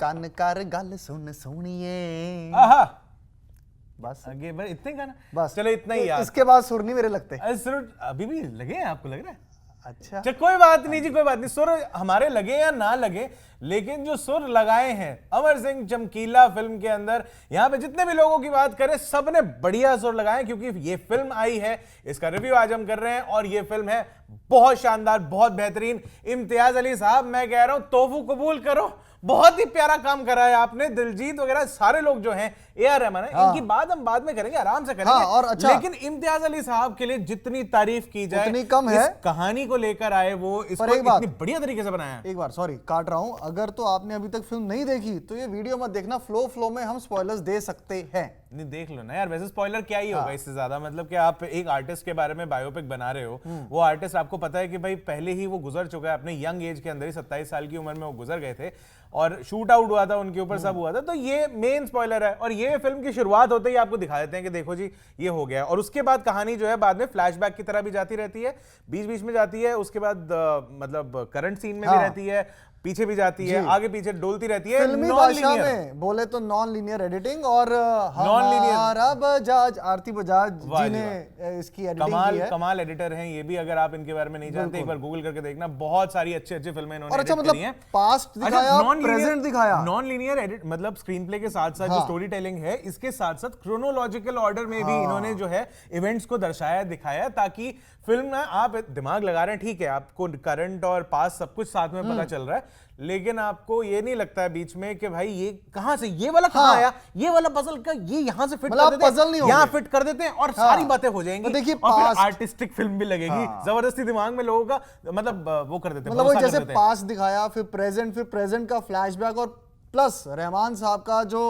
कान car गल सुन सोनिए। आहा बस आगे भाई इतने गाना बस चलो इतना ही याद। इसके बाद सुर नहीं मेरे लगते। अरे सुर अभी भी लगे हैं आपको, लग रहा है? अच्छा चल कोई बात नहीं जी, कोई बात नहीं, सुर हमारे लगे या ना लगे, लेकिन जो सुर लगाए हैं अमर सिंह चमकीला फिल्म के अंदर, यहां पे जितने भी लोगों की बात करें सबने बढ़िया सुर लगाए, क्योंकि ये फिल्म आई है, इसका रिव्यू आज हम कर रहे हैं और ये फिल्म है बहुत शानदार, बहुत बेहतरीन। इम्तियाज अली साहब, मैं कह रहा हूं तोहफू कबूल करो, बहुत ही प्यारा काम करा है आपने। दिलजीत वगैरह सारे लोग जो हैं, ए.आर. रहमान है, इनकी बात हम बाद में करेंगे, आराम से करेंगे। और अच्छा, लेकिन इम्तियाज अली साहब के लिए जितनी तारीफ की जाए उतनी कम है। इस कहानी को लेकर आए वो, इसको इतनी बढ़िया तरीके से बनाया। एक बार सॉरी काट रहा हूं, अगर तो आपने अभी तक फिल्म नहीं देखी तो ये वीडियो मत देखना, फ्लो में हम स्पॉयलर्स दे सकते हैं। नहीं देख लो ना यार, वैसे स्पॉइलर क्या ही होगा इससे ज्यादा, मतलब कि आप एक आर्टिस्ट के बारे में बायोपिक बना रहे हो, वो आर्टिस्ट आपको पता है कि भाई पहले ही वो गुजर चुका है, अपने यंग एज के अंदर ही 27 साल की उम्र में वो गुजर गए थे और शूट आउट हुआ था उनके ऊपर, सब हुआ था, तो ये मेन स्पॉइलर है। और ये फिल्म की शुरुआत होते ही आपको दिखा देते हैं कि देखो जी ये हो गया, और उसके बाद कहानी जो है बाद में फ्लैशबैक की तरह भी जाती रहती है, बीच बीच में जाती है, उसके बाद मतलब करंट सीन में भी रहती है, पीछे भी जाती है, आगे पीछे डोलती रहती है। फिल्मी भाषा में बोले तो नॉन लीनियर एडिटिंग, और हमारा बजाज आरती बजाज जी ने इसकी एडिटिंग की है। कमाल एडिटर हैं ये भी, अगर आप इनके बारे में नहीं जानते एक बार गूगल करके देखना, बहुत सारी अच्छी अच्छी फिल्में इन्होंने और अच्छा एडिट मतलब करी हैं। पास्ट दिखाया, प्रेजेंट दिखाया, नॉन लीनियर एडिट मतलब स्क्रीन प्ले के साथ साथ जो स्टोरी टेलिंग है, इसके साथ साथ क्रोनोलॉजिकल ऑर्डर में भी इन्होंने जो है इवेंट्स को दर्शाया, दिखाया, ताकि फिल्म में आप दिमाग लगा रहे हैं, ठीक है आपको करंट और पास्ट सब कुछ साथ में पता चल रहा है, लेकिन आपको ये नहीं लगता है बीच में कि भाई ये कहां से, ये वाला कहां आया, ये वाला पजल का ये यहां से फिट कर देते हैं, यहां फिट कर देते हैं और सारी बातें हो जाएंगी। तो देखिए और फिर आर्टिस्टिक फिल्म भी लगेगी, जबरदस्ती दिमाग में लोगों का मतलब वो कर देते हैं, मतलब वो जैसे पास्ट दिखाया, फिर प्रेजेंट का फ्लैशबैक, और प्लस रहमान साहब का जो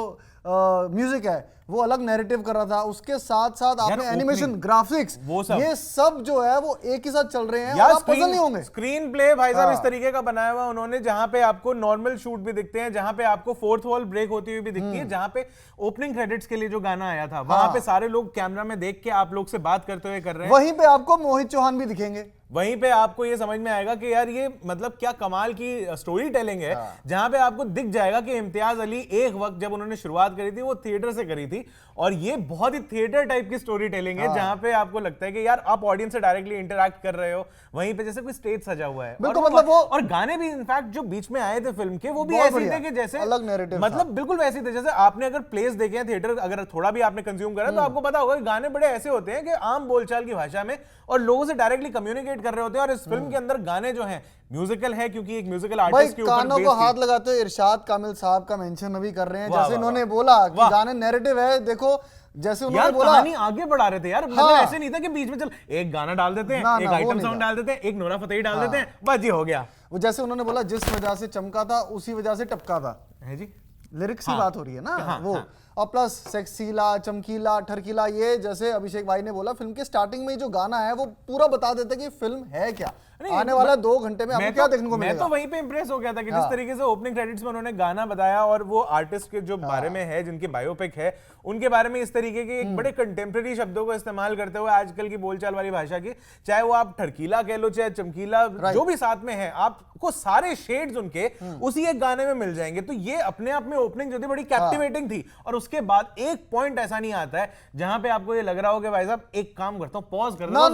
म्यूजिक है वो अलग नैरेटिव कर रहा था, उसके साथ साथ आपने एनिमेशन, ग्राफिक्स, ये सब जो है वो एक ही साथ चल रहे हैं और आप पजल नहीं होंगे। स्क्रीन प्ले भाई साहब इस तरीके का बनाया हुआ उन्होंने, जहां पे आपको नॉर्मल शूट भी दिखते हैं, जहां पे आपको फोर्थ वॉल ब्रेक होती हुई भी दिखती है, जहां पे ओपनिंग क्रेडिट्स के लिए जो गाना आया था वहां पे सारे लोग कैमरा में देख के आप लोग से बात करते हुए कर रहे हैं, वहीं पे आपको मोहित चौहान भी दिखेंगे, वहीं पे आपको ये समझ में आएगा कि यार ये मतलब क्या कमाल की स्टोरी टेलिंग है, जहां पे आपको दिख जाएगा कि इम्तियाज अली एक वक्त जब उन्होंने शुरुआत करी थी वो थिएटर से करी थी, और ये बहुत ही थिएटर टाइप की स्टोरी टेलिंग है, जहां पे आपको लगता है कि यार आप ऑडियंस से डायरेक्टली इंटरैक्ट कर रहे हो, वहीं पे जैसे कोई स्टेज सजा हुआ है, और गाने भी इनफैक्ट जो बीच में आए थे फिल्म के वो भी ऐसे थे कि जैसे अलग नैरेटिव, मतलब बिल्कुल वैसे थे जैसे आपने अगर प्लेस देखे हैं थिएटर, अगर थोड़ा भी आपने कंज्यूम करा तो आपको पता होगा कि गाने बड़े ऐसे होते हैं कि आम बोलचाल की भाषा में और लोगों से डायरेक्टली कम्युनिकेट कर रहे होते हैं, और इस फिल्म के अंदर गाने जो हैं म्यूजिकल है, क्योंकि एक म्यूजिकल आर्टिस्ट के ऊपर कानों को हाथ लगाते हुए इरशाद कामिल साहब का मेंशन अभी कर रहे हैं, जैसे इन्होंने बोला कि गाने नैरेटिव है, देखो जैसे उन्होंने बोला कहानी आगे बढ़ा रहे थे यार, मतलब ऐसे नहीं था कि बीच में चल एक गाना डाल देते हैं, एक आइटम सॉन्ग डाल देते हैं, एक नोरा फतेही डाल देते हैं, बस ये हो गया। वो जैसे उन्होंने बोला जिस वजह से चमका था उसी वजह से टपका था, है जी, लिरिक्स की बात हो रही है ना वो, और प्लस सेक्सीला, चमकीला, ठरकीला, ये जैसे अभिषेक भाई ने बोला फिल्म के स्टार्टिंग में जो गाना है वो पूरा बता देता है कि फिल्म है क्या, आने वाला 2 घंटे में आपको क्या देखने को मिलेगा। मैं तो वहीं पे इंप्रेस हो गया था कि जिस तरीके से ओपनिंग क्रेडिट्स में उन्होंने गाना बताया, और वो आर्टिस्ट के जो बारे में है, जिनकी बायोपिक है, उनके बारे में इस तरीके के एक बड़े कंटेम्प्रेरी शब्दों को इस्तेमाल करते हुए आजकल की बोलचाल वाली भाषा की, चाहे वो आप ठरकीला कह लो चाहे चमकीला, जो भी साथ में है, आपको सारे शेड्स उनके उसी एक गाने में मिल जाएंगे। तो ये अपने आप में ओपनिंग जो थी बड़ी कैप्टिवेटिंग थी, और उसके बाद एक पॉइंट ऐसा नहीं आता है जहां पे आपको ये लग रहा हो कि भाई साहब एक काम करता हूं, पॉज कर लो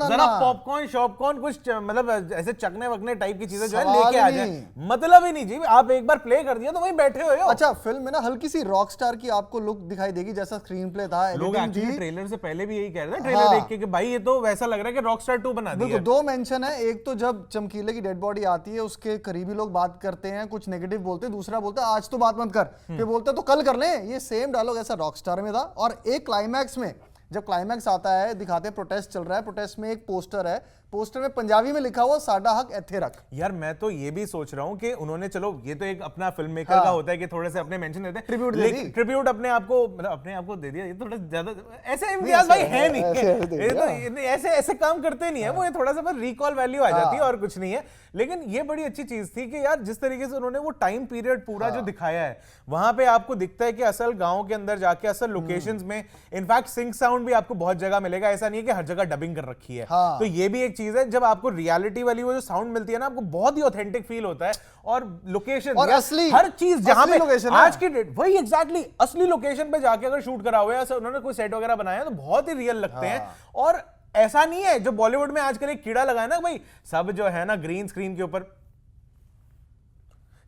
जरा पॉपकॉर्न शॉपकॉर्न कुछ मतलब ऐसे चकने वकने टाइप की चीजें जो है लेके आ जाए, मतलब ही नहीं जी, आप एक बार प्ले कर दिया तो वहीं बैठे हुए हो। अच्छा फिल्म में ना हल्की सी रॉक स्टार की आपको लुक दिखाई देगी, जैसा स्क्रीन प्ले था, लोग एक्चुअली ट्रेलर से पहले भी यही कह रहे थे, ट्रेलर देख के कि भाई ये तो वैसा लग रहा है कि रॉकस्टार 2 बना दिया। बिल्कुल, 2 मेंशन है, एक तो जब चमकीले की डेड बॉडी आती है उसके करीबी लोग बात करते हैं, कुछ नेगेटिव बोलते हैं, दूसरा बोलता है आज तो बात मत कर, फिर बोलता है तो कल कर लें, ये सेम डायलॉग ऐसा रॉकस्टार में था। और एक क्लाइमैक्स में जब क्लाइमैक्स आता है दिखाते हैं प्रोटेस्ट चल रहा है, प्रोटेस्ट में एक पोस्टर है, पोस्टर में पंजाबी में लिखा हुआ साडा हक एथे रख। यार मैं तो ये भी सोच रहा हूं कि उन्होंने, चलो ये तो एक अपना फिल्म मेकर का होता है कि थोड़े से अपने मेंशन देते हैं, ट्रिब्यूट अपने आप को, मतलब अपने आप को दे दिया, ये थोड़ा ज्यादा ऐसे इम्तियाज भाई है नहीं, ऐसे ऐसे काम करते नहीं है वो, ये थोड़ा सा बस रिकॉल वैल्यू आ जाती है और कुछ नहीं है। लेकिन ये बड़ी अच्छी चीज थी कि यार जिस तरीके से उन्होंने वो टाइम पीरियड पूरा जो दिखाया है, वहां पे आपको दिखता है कि असल गांव के अंदर जाके असल लोकेशंस में इनफैक्ट सिंक साउंड भी आपको बहुत जगह मिलेगा, ऐसा नहीं है कि हर जगह डबिंग कर रखी है, तो ये भी एक चीज है, जब आपको रियलिटी वाली वो जो साउंड मिलती है ना, आपको बहुत ही ऑथेंटिक फील होता है। और लोकेशन और असली, हर चीज जहां पे लोकेशन आज की डेट वही एग्जैक्टली असली लोकेशन पे जाके अगर शूट करा हुआ है, ऐसा उन्होंने कोई सेट वगैरह बनाया है, तो बहुत ही रियल लगते हैं। और ऐसा नहीं है जो बॉलीवुड में आजकल एक कीड़ा लगा है ना भाई, सब जो है ना ग्रीन स्क्रीन के ऊपर,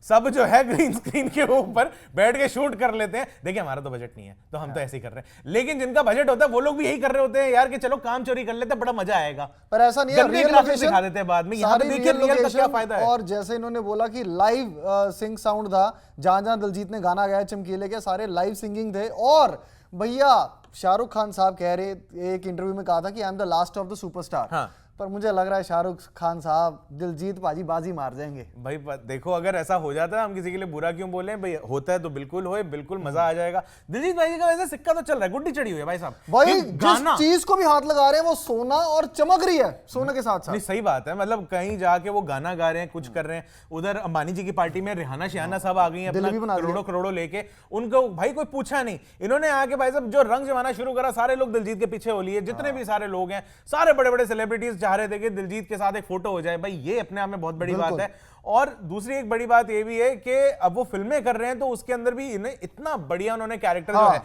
सब जो है ग्रीन स्क्रीन के ऊपर बैठ के शूट कर लेते हैं। देखिए हमारा तो बजट नहीं है तो हम तो ऐसे ही कर रहे हैं, लेकिन जिनका बजट होता है वो लोग भी यही कर रहे होते हैं यार कि चलो काम चोरी कर लेते हैं, बड़ा मजा आएगा। पर ऐसा नहीं है, गंदे रियल ग्राफिक्स लोकेशन दिखा देते हैं बाद में, यहाँ पे देखिए रियल का क्या फायदा है। और जैसे इन्होंने बोला कि लाइव सिंग साउंड था, जहां जहां दिलजीत ने गाना गाया चमकीले के, सारे लाइव सिंगिंग थे। और भैया शाहरुख खान साहब कह रहे, एक इंटरव्यू में कहा था कि I am the last of the superstar. हाँ। पर मुझे लग रहा है शाहरुख खान साहब दिलजीत पाजी बाजी मार जाएंगे भाई। देखो अगर ऐसा हो जाता है, हम किसी के लिए बुरा क्यों बोले भाई, होता है तो बिल्कुल होए, बिल्कुल मजा आ जाएगा। दिलजीत भाई का वैसे सिक्का तो चल रहा है, गुड्डी चढ़ी हुई है भाई साहब। भाई जिस चीज को भी हाथ लगा रहे हैं वो सोना और चमक रही है सोने के साथ साथ। नहीं सही बात है, मतलब कहीं जाके वो गाना गा रहे हैं, कुछ कर रहे हैं। उधर अंबानी जी की पार्टी में रिहाना शिहाना सब आ गई हैं अपना करोड़ों करोड़ों लेके, उनको भाई कोई पूछा नहीं। इन्होंने आके भाई साहब जो रंग जमाना शुरू करा, सारे लोग दिलजीत के पीछे हो लिए। जितने भी सारे लोग हैं, सारे बड़े बड़े सेलिब्रिटीज चाह रहे थे कि दिलजीत के साथ एक फोटो हो जाए। भाई ये अपने आप में बहुत बड़ी बात है। और दूसरी एक बड़ी बात ये भी है कि अब वो फिल्में कर रहे हैं तो उसके अंदर भी इन्हें इतना बढ़िया उन्होंने कैरेक्टर जो है।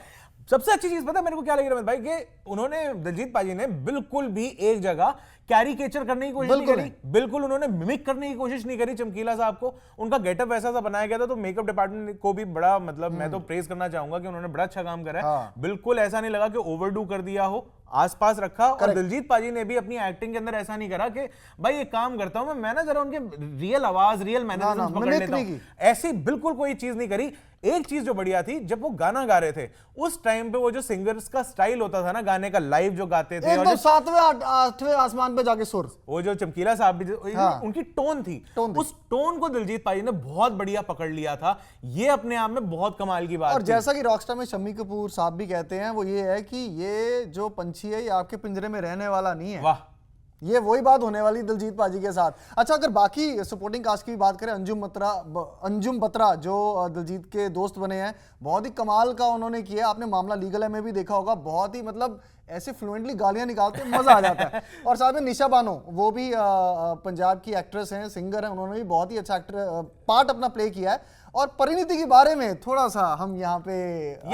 सबसे अच्छी चीज पता है मेरे को क्या लगी रमेश भाई, कि उन्होंने दिलजीत पाजी ने बिल्कुल भी एक जगह कैरिकेचर करने की कोशिश नहीं करी, बिल्कुल उन्होंने मिमिक करने की कोशिश नहीं करी चमकीला साहब को। उनका गेटअप वैसा सा बनाया गया था, तो मेकअप डिपार्टमेंट को भी बड़ा मतलब मैं तो प्रेज करना चाहूंगा कि उन्होंने बड़ा अच्छा काम करा है। बिल्कुल ऐसा नहीं लगा कि ओवरडू कर दिया हो, आसपास रखा। और दिलजीत पाजी ने भी अपनी एक्टिंग के अंदर ऐसा नहीं करा कि भाई ये काम करता हूं मैं ना जरा उनके रियल आवाज, रियल मैनरिज्म्स पकड़ लेता हूं, ऐसी बिल्कुल कोई चीज नहीं करी। एक चीज जो बढ़िया थी, जब वो गाना गा रहे थे उस टाइम पे वो जो सिंगर्स का स्टाइल होता था ना गाने का, लाइव जो गाते थे, और जो 7वें 8वें आसमान पे जाके सुर, वो जो चमकीला साहब भी उनकी टोन थी, उस टोन को दिलजीत पाजी ने बहुत बढ़िया पकड़ लिया था। ये अपने आप में बहुत कमाल की बात। और जैसा कि रॉकस्टार में शम्मी कपूर साहब भी कहते हैं, वो ये है कि ये जो पंछी है ये आपके पिंजरे में रहने वाला नहीं है। वाह, ये वही बात होने वाली दिलजीत पाजी के साथ। अच्छा, अगर बाकी सपोर्टिंग कास्ट की बात करें, अंजुम बत्रा जो दिलजीत के दोस्त बने हैं, बहुत ही कमाल का उन्होंने किया। आपने मामला लीगल है में भी देखा होगा, बहुत ही मतलब ऐसे फ्लुएंटली गालियां निकालते मजा आ जाता है। और साथ में निशा बानो, वो भी पंजाब की एक्ट्रेस हैं, सिंगर हैं, उन्होंने भी बहुत ही अच्छा पार्ट अपना प्ले किया है। और परिणीति के बारे में थोड़ा सा हम यहाँ पे,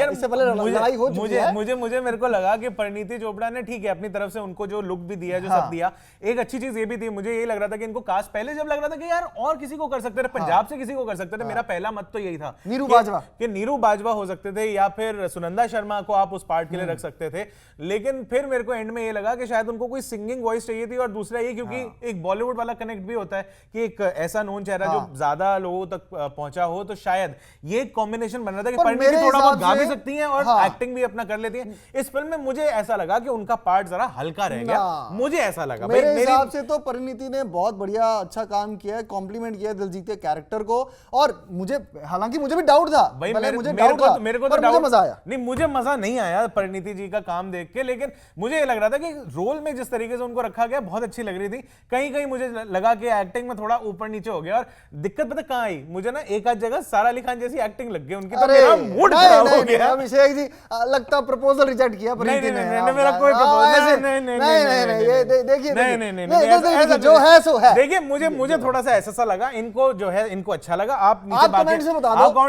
इससे पहले लड़ाई हो चुकी है। मुझे मेरे को लगा कि परिणीति चोपड़ा ने ठीक है अपनी तरफ से उनको जो लुक भी दिया, जो सब दिया। एक अच्छी चीज ये भी थी, मुझे ये लग रहा था कि इनको कास्ट पहले जब लग रहा था कि यार और किसी को कर सकते थे, पंजाब से किसी को कर सकते थे। मेरा पहला मत तो यही था नीरू बाजवा, कि नीरू बाजवा हो सकते थे, या फिर सुनंदा शर्मा को आप उस पार्ट के लिए रख सकते थे। लेकिन फिर मेरे को एंड में ये लगा कि शायद उनको कोई सिंगिंग वॉइस चाहिए थी। और दूसरा ये क्योंकि एक बॉलीवुड वाला कनेक्ट भी होता है कि एक ऐसा नोन चेहरा जो ज्यादा लोगों तक पहुंचा हो, तो शायद ये कॉम्बिनेशन बन रहा था कि परिणीति थोड़ा बहुत गा भी सकती हैं और एक्टिंग भी अपना कर लेती हैं। इस फिल्म में मुझे ऐसा लगा कि उनका पार्ट जरा हल्का रह गया, मुझे ऐसा लगा। मेरे हिसाब से तो परिणीति ने बहुत बढ़िया अच्छा काम किया है, कॉम्प्लीमेंट किया दिलजीत के कैरेक्टर को। और मुझे, हालांकि मुझे भी डाउट था भाई, मेरे को तो मजा आया नहीं, मुझे मजा नहीं आया परिणीति जी का काम देख के। लेकिन मुझे ये लग रहा था कि रोल में जिस तरीके से उनको रखा गया बहुत अच्छी लग रही थी। कहीं कहीं मुझे लगा कि एक्टिंग में थोड़ा ऊपर नीचे हो गया। और दिक्कत पता कहां आई मुझे ना, एक आध जगह सारा अली खान जैसी एक्टिंग लग गई उनकी, तो मेरा मूड खराब हो गया। अभिषेक जी लगता प्रपोजल रिजेक्ट किया परिणीति ने। मेरा कोई प्रपोजल नहीं, ये देखिए जो है सो है। देखिए मुझे थोड़ा सा ऐसा लगा, इनको जो है इनको अच्छा लगा। आप कमेंट से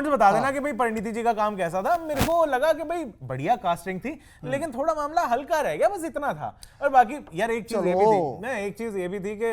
बता देना कि भाई परिणीति जी का काम कैसा था। मेरे को लगा कि भाई बढ़िया कास्टिंग थी, लेकिन थोड़ा मामला हल्का रह गया, बस इतना था। और बाकी यार एक चीज ये भी थी कि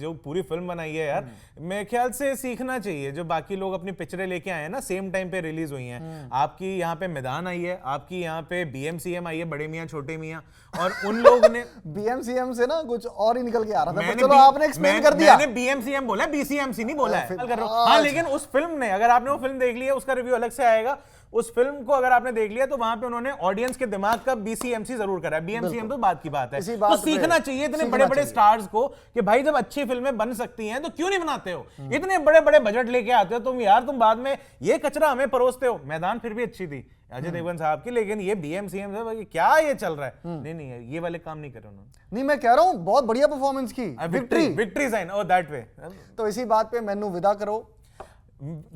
जो पूरी फिल्म बनाई है यार, मेरे ख्याल से सीखना चाहिए। जो बाकी लोग अपनी पिक्चरें लेके आए हैं ना, सेम टाइम पे रिलीज हुई हैं। आपकी यहाँ पे मैदान आई है, आपकी यहाँ पे BMCM आई है, बड़े मियाँ छोटे मियाँ, और उन लोगों ने BMCM से ना कुछ और ही निकल के आ रहा था, चलो आपने एक्सप्लेन कर दिया। मैंने BMCM बोला, BCMC नहीं बोला है। हाँ, लेकिन उस फिल्म ने, अगर आपने वो फिल्म देख ली है, उसका रिव्यू अलग से आएगा। उस फिल्म को अगर आपने देख लिया तो वहां पे उन्होंने ऑडियंस के दिमाग का BCMC जरूर करा है। BMCM तो बात की बात है। तो सीखना चाहिए इतने बड़े बड़े स्टार्स को कि भाई जब अच्छी फिल्में बन सकती हैं तो क्यों नहीं बनाते हो। इतने बड़े बड़े बजट लेके आते हो तुम यार, तुम बाद में ये कचरा हमें परोसते हो। मैदान फिर भी अच्छी थी अजय देवगन साहब की, लेकिन ये BMCM से क्या ये चल रहा है। नहीं ये वाले काम नहीं कर रहे उन्होंने। नहीं, मैं कह रहा हूं बहुत बढ़िया परफॉर्मेंस की, victory sign oh that way. तो इसी बात पे मैनू विदा करो।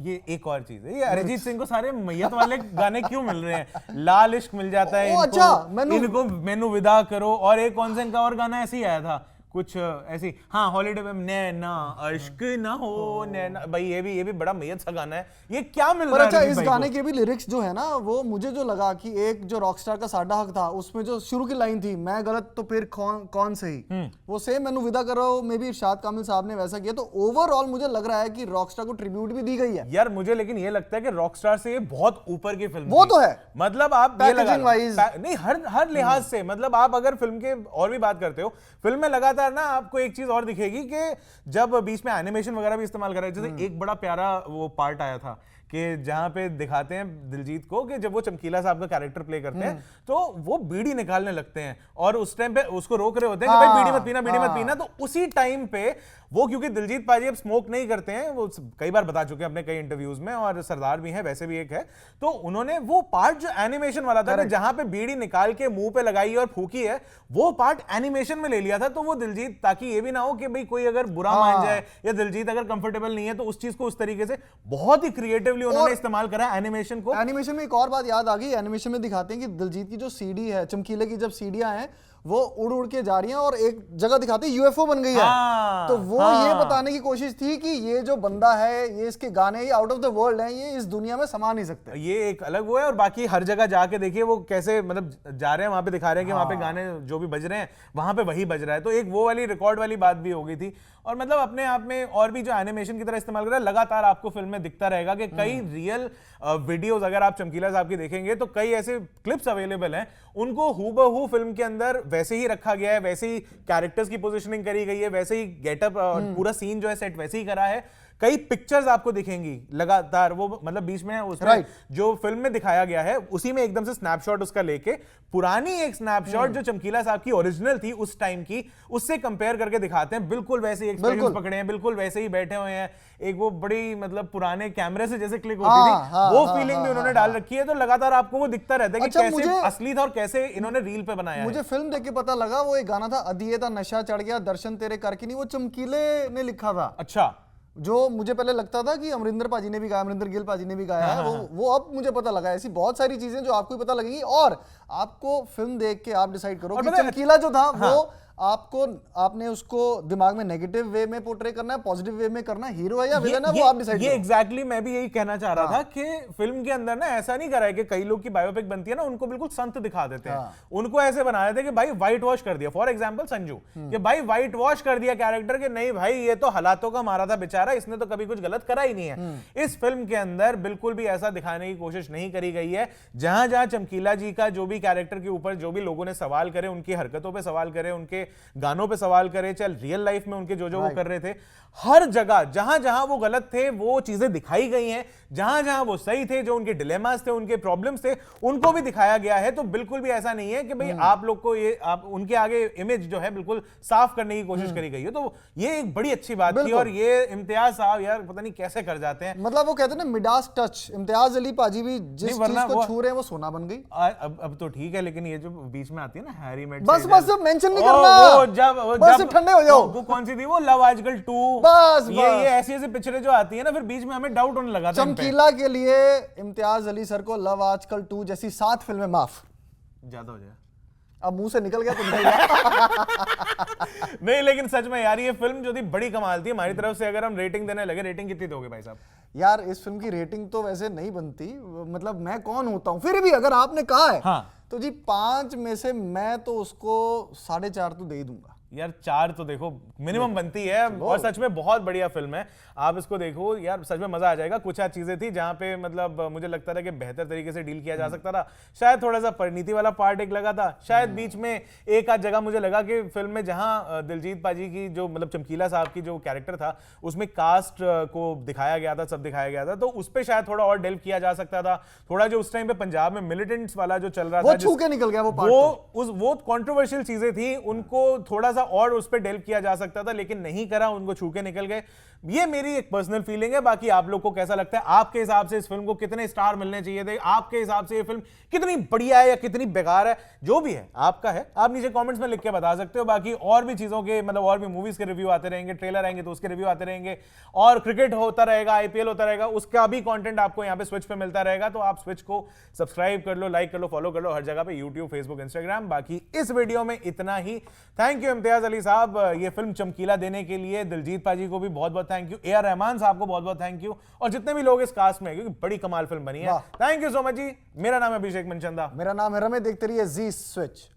ये एक और चीज है, ये अरिजीत सिंह को सारे मैयत वाले गाने क्यों मिल रहे हैं? लाल इश्क मिल जाता है इनको, अच्छा, इनको मैनू विदा करो। और एक कौन सा इनका और गाना ऐसे ही आया था, कुछ ऐसी, हाँ हॉलीडे में नैना अश्क ना हो नैना, भाई ये भी बड़ा मैयत सा गाना है, ये क्या मिल पर रहा अच्छा है इस गाने के भी लिरिक्स जो है ना, वो मुझे जो लगा कि एक जो रॉकस्टार का साडा हक था, उसमें जो शुरू की लाइन थी, मैं गलत तो फिर कौन सही, वो सेम मैनू विदा करो में भी इरशाद कामिल साहब ने वैसा किया। तो ओवरऑल मुझे लग रहा है कि रॉकस्टार को ट्रिब्यूट भी दी गई है यार। मुझे लेकिन ये लगता है कि रॉकस्टार से ये बहुत ऊपर की फिल्म वो थी। तो है, मतलब आप ये लगा लो, वाइज नहीं हर लिहाज से, मतलब आप अगर फिल्म के और भी बात करते हो, फिल्म में लगातार ना आपको एक चीज और दिखेगी कि जब बीच में एनिमेशन वगैरह भी इस्तेमाल कर रहे हैं, जैसे एक बड़ा प्यारा वो पार्ट आया था कि जहां पे दिखाते हैं दिलजीत को कि जब वो चमकीला साहब का कैरेक्टर प्ले करते हैं तो वो बीड़ी निकालने लगते हैं और उस टाइम पे उसको रोक रहे होते हैं कि भाई बीड़ी मत पीना। तो उसी टाइम पे वो, क्योंकि दिलजीत पाजी अब स्मोक नहीं करते हैं, वो कई बार बता चुके हैं अपने कई इंटरव्यूज में, और सरदार भी है वैसे भी एक है, तो उन्होंने वो पार्ट जो एनिमेशन वाला था जहां पे बीड़ी निकाल के मुंह पे लगाई और फूकी है, वो पार्ट एनिमेशन में ले लिया था। तो वो दिलजीत, ताकि ये भी ना हो कि भाई कोई अगर बुरा मान जाए या दिलजीत अगर कंफर्टेबल नहीं है, तो उस चीज को उस तरीके से बहुत ही क्रिएटिवली उन्होंने इस्तेमाल करा एनिमेशन को। एनिमेशन में एक और बात याद आ गई, एनिमेशन में दिखाते हैं कि दिलजीत की जो सीडी है, चमकीले की जब सीडियां हैं वो उड़ उड़ के जा रही हैं और एक जगह दिखाते हैं यूएफओ बन गई है। तो वो ये बताने की कोशिश थी कि ये जो बंदा है, ये इसके गाने ये आउट ऑफ द वर्ल्ड हैं, ये इस दुनिया में समा नहीं सकते। ये एक अलग वो है, और बाकी हर जगह जाके देखिए वो कैसे मतलब जा रहे हैं, वहां पे दिखा रहे हैं कि वहां पे गाने जो भी बज रहे हैं वहां पे वही बज रहा है। तो एक वो वाली रिकॉर्ड वाली बात भी हो गई थी। और मतलब अपने आप में और भी जो एनिमेशन की तरह इस्तेमाल कर रहा है, लगातार आपको फिल्म में दिखता रहेगा कि कई रियल वीडियोस अगर आप चमकीला साहब की देखेंगे तो कई ऐसे क्लिप्स अवेलेबल हैं, उनको हूबहू फिल्म के अंदर वैसे ही रखा गया है, वैसे ही कैरेक्टर्स की पोजीशनिंग करी गई है, वैसे ही गेटअप, पूरा सीन जो है सेट वैसे ही करा है। कई पिक्चर्स आपको दिखेंगी लगातार, वो मतलब बीच में उसमें जो फिल्म में दिखाया गया है उसी में एकदम से स्नैपशॉट उसका लेके पुरानी एक स्नैपशॉट जो चमकीला साहब की ओरिजिनल थी उस टाइम की, उससे कंपेयर करके दिखाते हैं। बिल्कुल वैसे ही एक्सप्रेशंस पकड़े हैं, बिल्कुल वैसे ही बैठे हुए हैं, एक वो बड़ी मतलब पुराने कैमरे से जैसे क्लिक होती थी वो फीलिंग भी उन्होंने डाल रखी है। तो लगातार आपको वो दिखता रहता है कि कैसे असली था और कैसे इन्होंने रील पे बनाया है। मुझे फिल्म देख के पता लगा वो एक गाना था, अदिए था नशा चढ़ गया दर्शन तेरे करके नहीं, वो चमकीले ने लिखा था। अच्छा, जो मुझे पहले लगता था कि अमरिंदर पाजी ने भी गाया, अमरिंदर गिल पाजी ने भी गाया है, वो अब मुझे पता लगा। ऐसी बहुत सारी चीजें जो आपको भी पता लगेंगी और आपको फिल्म देख के आप डिसाइड करो कि चमकीला जो था वो आपने उसको दिमाग में नेगेटिव वे में पोर्ट्रे करना है, पॉजिटिव वे में करना है, हीरो है या विलन है, वो आप डिसाइड करो। ये एग्जैक्टली मैं भी यही कहना चाह रहा था कि फिल्म के अंदर ना ऐसा नहीं करा है कि कई लोग की बायोपिक बनती है ना उनको बिल्कुल संत दिखा देते हैं, उनको ऐसे बना देते हैं कि भाई व्हाइट वॉश कर दिया। फॉर एग्जांपल संजू, कि भाई व्हाइट वॉश कर दिया कैरेक्टर के, नहीं भाई ये तो हालातों का मारा था बेचारा, इसने तो कभी कुछ गलत करा ही नहीं है। इस फिल्म के अंदर बिल्कुल भी ऐसा दिखाने की कोशिश नहीं करी गई है। जहां जहां चमकीला जी का जो भी कैरेक्टर के ऊपर जो भी लोगों ने सवाल करे, उनकी हरकतों पर सवाल करे, उनके गानों पे सवाल करे, चल रियल लाइफ में उनके जो वो कर रहे थे, हर जगह जहां जहां वो गलत थे वो चीजें दिखाई गई हैं, जहां जहां वो सही थे, जो उनके डिलेमास थे, उनके प्रॉब्लम्स थे, उनको भी दिखाया गया है। तो बिल्कुल भी ऐसा नहीं है कि भाई आप लोग को ये आप उनके आगे इमेज जो है बिल्कुल साफ करने की कोशिश करी गई है। तो ये एक बड़ी अच्छी बात थी। और ये इम्तियाज साहब यार पता नहीं कैसे कर जाते हैं, मतलब वो कहते हैं ना मिडास टच, इम्तियाज अली पाजी भी जिस चीज को छू रहे हैं वो सोना बन गई। अब तो ठीक है, लेकिन ये जो बीच में आती है ना हैरी मेट, बस मेंशन नहीं करना, जब ठंडे हो जाओ। वो कौन सी थी वो, लव आजकल 2, बस ये ऐसी ऐसी पिक्चरें जो आती है ना फिर बीच में हमें डाउट होने लगा। चमकीला के लिए इम्तियाज अली सर को लव आजकल 2 जैसी 7 फिल्में माफ, ज्यादा हो जाए। अब मुंह से निकल गया तो निकल गया। नहीं लेकिन सच में यार ये फिल्म जो थी बड़ी कमाल थी। हमारी तरफ से अगर हम रेटिंग देने लगे, रेटिंग कितनी दोगे भाई साहब? यार इस फिल्म की रेटिंग तो वैसे नहीं बनती, मतलब मैं कौन होता हूं, फिर भी अगर आपने कहा है तो जी 5 में से मैं तो उसको 4.5 तो दे ही दूंगा। यार 4 तो देखो मिनिमम बनती है, और सच में बहुत बढ़िया फिल्म है। आप इसको देखो यार, सच में मजा आ जाएगा। कुछ चीजें थी जहां पे मतलब मुझे लगता था कि बेहतर तरीके से डील किया जा सकता था, शायद थोड़ा सा परिणीति वाला पार्ट एक लगा था, शायद बीच में एक आध जगह मुझे लगा कि फिल्म में जहां दिलजीत पाजी की जो मतलब चमकीला साहब की जो कैरेक्टर था उसमें कास्ट को दिखाया गया था, सब दिखाया गया था, तो उस पर शायद थोड़ा और डेल्व किया जा सकता था। थोड़ा जो उस टाइम पे पंजाब में मिलिटेंट्स वाला जो चल रहा था, छू के निकल गया वो कंट्रोवर्शियल चीजें थी, उनको थोड़ा सा और उस पर डेल्व किया जा सकता था, लेकिन नहीं करा, उनको छू के निकल गए। ये मेरी एक पर्सनल फीलिंग है। बाकी आप लोग को कैसा लगता है? आपके हिसाब से इस फिल्म को कितने स्टार मिलने चाहिए थे? आपके हिसाब से ये फिल्म कितनी बढ़िया है या कितनी बेकार है? जो भी है आपका है, आप नीचे कमेंट्स में लिख के बता सकते हो। बाकी और भी चीजों के मतलब और भी मूवीज के रिव्यू आते रहेंगे, ट्रेलर आएंगे तो उसके रिव्यू आते रहेंगे, और क्रिकेट होता रहेगा, आईपीएल होता रहेगा, उसका भी कंटेंट आपको यहाँ पे स्विच पे मिलता रहेगा। तो आप स्विच को सब्सक्राइब कर लो, लाइक कर लो, फॉलो कर लो हर जगह पे, यूट्यूब, फेसबुक, इंस्टाग्राम। बाकी इस वीडियो में इतना ही। Thank you Imtiaz. फयाज अली साहब ये फिल्म चमकीला देने के लिए। दिलजीत पाजी को भी बहुत बहुत थैंक यू। AR रहमान साहब को बहुत बहुत थैंक यू, और जितने भी लोग इस कास्ट में हैं, क्योंकि बड़ी कमाल फिल्म बनी है। थैंक यू सो मच जी। मेरा नाम है अभिषेक मनचंदा। मेरा नाम है रमे। देखते रहिए जी स्विच।